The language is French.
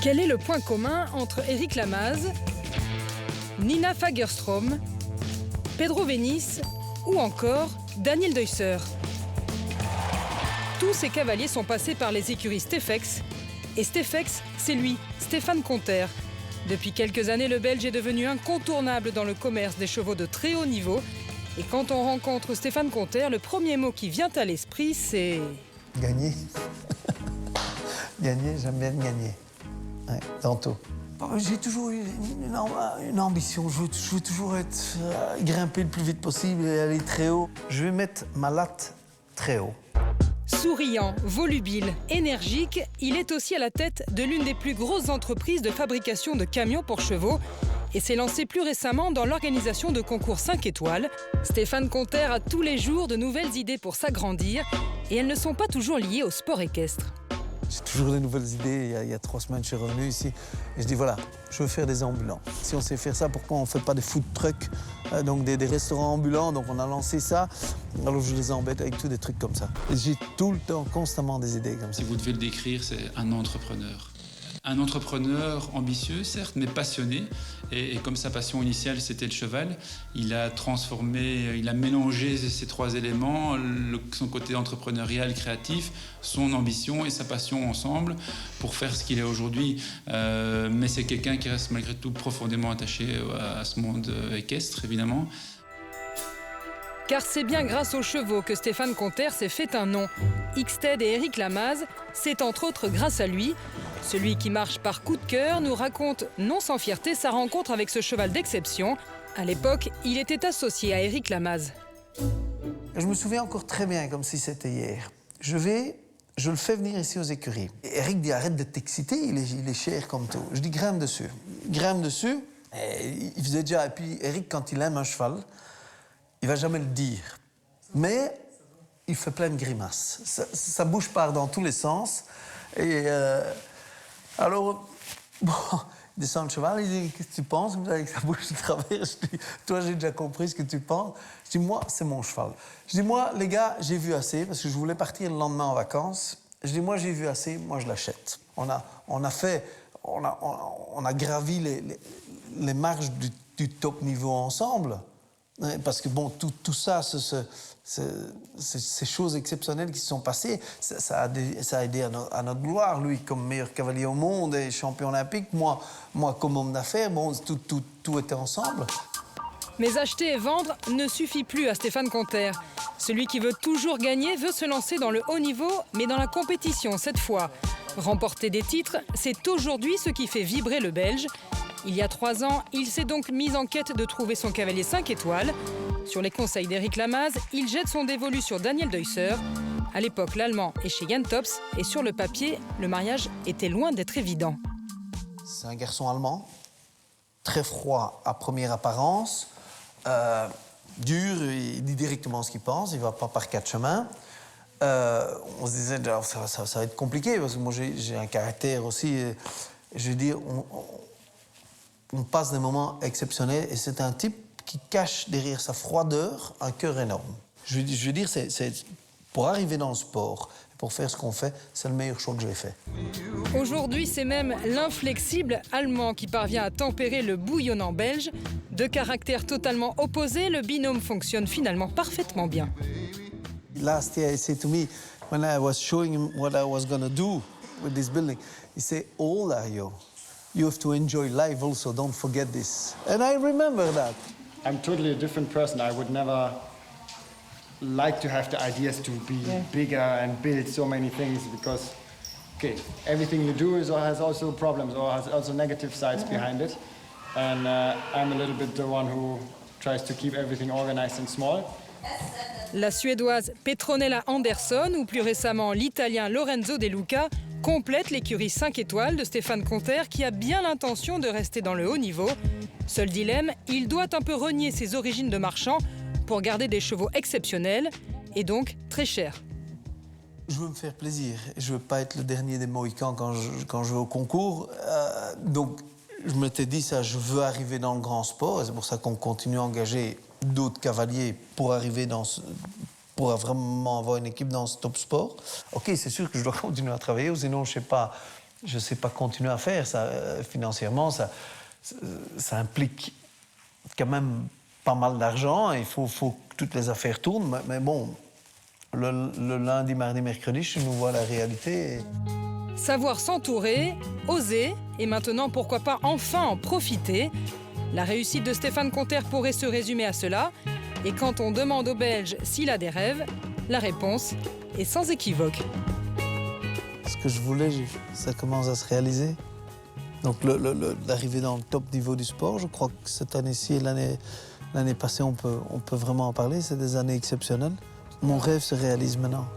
Quel est le point commun entre Eric Lamaze, Nina Fagerström, Pedro Vénice ou encore Daniel Deusser? Tous ces cavaliers sont passés par les écuries Stefex. Et Stefex, c'est lui, Stéphane Conter. Depuis quelques années, le Belge est devenu incontournable dans le commerce des chevaux de très haut niveau. Et quand on rencontre Stéphane Conter, le premier mot qui vient à l'esprit, c'est... Gagner. Gagner, j'aime bien gagner. Ouais, dans tout. J'ai toujours eu une ambition. Je veux toujours grimper le plus vite possible et aller très haut. Je vais mettre ma latte très haut. Souriant, volubile, énergique, il est aussi à la tête de l'une des plus grosses entreprises de fabrication de camions pour chevaux et s'est lancé plus récemment dans l'organisation de concours 5 étoiles. Stéphane Conter a tous les jours de nouvelles idées pour s'agrandir et elles ne sont pas toujours liées au sport équestre. J'ai toujours des nouvelles idées. Il y a 3 semaines, je suis revenu ici et je dis voilà, je veux faire des ambulants. Si on sait faire ça, pourquoi on ne fait pas des food trucks, donc des restaurants ambulants? Donc on a lancé ça. Alors je les embête avec tous des trucs comme ça. Et j'ai tout le temps, constamment des idées comme ça. Si vous devez le décrire, c'est un entrepreneur. Un entrepreneur ambitieux, certes, mais passionné. Et comme sa passion initiale, c'était le cheval, il a transformé, il a mélangé ces 3 éléments, son côté entrepreneurial, créatif, son ambition et sa passion ensemble pour faire ce qu'il est aujourd'hui. Mais c'est quelqu'un qui reste malgré tout profondément attaché à ce monde équestre, évidemment. Car c'est bien grâce aux chevaux que Stéphane Conter s'est fait un nom. Ixted et Eric Lamaze, c'est entre autres grâce à lui. Celui qui marche par coup de cœur nous raconte, non sans fierté, sa rencontre avec ce cheval d'exception. À l'époque, il était associé à Eric Lamaze. Je me souviens encore très bien, comme si c'était hier. Je le fais venir ici aux écuries. Et Eric dit arrête de t'exciter, il est cher comme tout. Je dis grimpe dessus. Grimpe dessus. Et il faisait déjà. Et puis Eric, quand il aime un cheval, il va jamais le dire. Mais il fait plein de grimaces. Sa bouche part dans tous les sens. Et alors, bon, il descend le cheval, il dit qu'est-ce que tu penses avec sa bouche de travers? Je dis toi, j'ai déjà compris ce que tu penses. Je dis moi, c'est mon cheval. Je dis moi, les gars, j'ai vu assez parce que je voulais partir le lendemain en vacances. Je dis moi, j'ai vu assez, moi je l'achète. On a gravi les marches du top niveau ensemble. Parce que bon, tout ça, ces choses exceptionnelles qui se sont passées, ça a aidé à notre gloire. Lui, comme meilleur cavalier au monde et champion olympique, moi comme homme d'affaires, bon, tout était ensemble. Mais acheter et vendre ne suffit plus à Stéphane Conter. Celui qui veut toujours gagner veut se lancer dans le haut niveau, mais dans la compétition cette fois. Remporter des titres, c'est aujourd'hui ce qui fait vibrer le Belge. Il y a 3 ans, il s'est donc mis en quête de trouver son cavalier 5 étoiles. Sur les conseils d'Eric Lamaze, il jette son dévolu sur Daniel Deusser. À l'époque, l'Allemand est chez Jan Tops et sur le papier, le mariage était loin d'être évident. C'est un garçon allemand, très froid à première apparence, dur, il dit directement ce qu'il pense, il ne va pas par 4 chemins. On se disait, ça va être compliqué, parce que moi j'ai un caractère aussi. Je veux dire, on passe des moments exceptionnels et c'est un type qui cache derrière sa froideur un cœur énorme. Je veux dire, pour arriver dans le sport, pour faire ce qu'on fait, c'est le meilleur choix que j'ai fait. Aujourd'hui, c'est même l'inflexible allemand qui parvient à tempérer le bouillonnant belge. De caractères totalement opposés, le binôme fonctionne finalement parfaitement bien. Last year, he said to me, when I was showing him what I was going to do with this building, he said, "How old are you? You have to enjoy life also, don't forget this." And I remember that. I'm totally a different person. I would never like to have the ideas to be bigger and build so many things because, okay, everything you do has also problems or has also negative sides behind it. And I'm a little bit the one who tries to keep everything organized and small. La Suédoise Petronella Andersson ou plus récemment l'Italien Lorenzo De Luca complètent l'écurie 5 étoiles de Stéphane Conter qui a bien l'intention de rester dans le haut niveau. Seul dilemme, il doit un peu renier ses origines de marchand pour garder des chevaux exceptionnels et donc très chers. Je veux me faire plaisir. Je veux pas être le dernier des Mohicans quand je vais au concours. Donc je m'étais dit ça, je veux arriver dans le grand sport. Et c'est pour ça qu'on continue à engager d'autres cavaliers pour arriver pour vraiment avoir une équipe dans ce top sport. Ok, c'est sûr que je dois continuer à travailler, ou sinon je sais pas Je ne sais pas continuer à faire ça. Financièrement, ça implique quand même pas mal d'argent. Il faut que toutes les affaires tournent. Mais bon, le lundi, mardi, mercredi, je suis nouveau à la réalité. Savoir s'entourer, oser, et maintenant, pourquoi pas enfin en profiter. La réussite de Stéphane Conter pourrait se résumer à cela. Et quand on demande au Belge s'il a des rêves, la réponse est sans équivoque. Ce que je voulais, ça commence à se réaliser. Donc l'arrivée dans le top niveau du sport, je crois que cette année-ci et l'année passée, on peut vraiment en parler. C'est des années exceptionnelles. Mon rêve se réalise maintenant.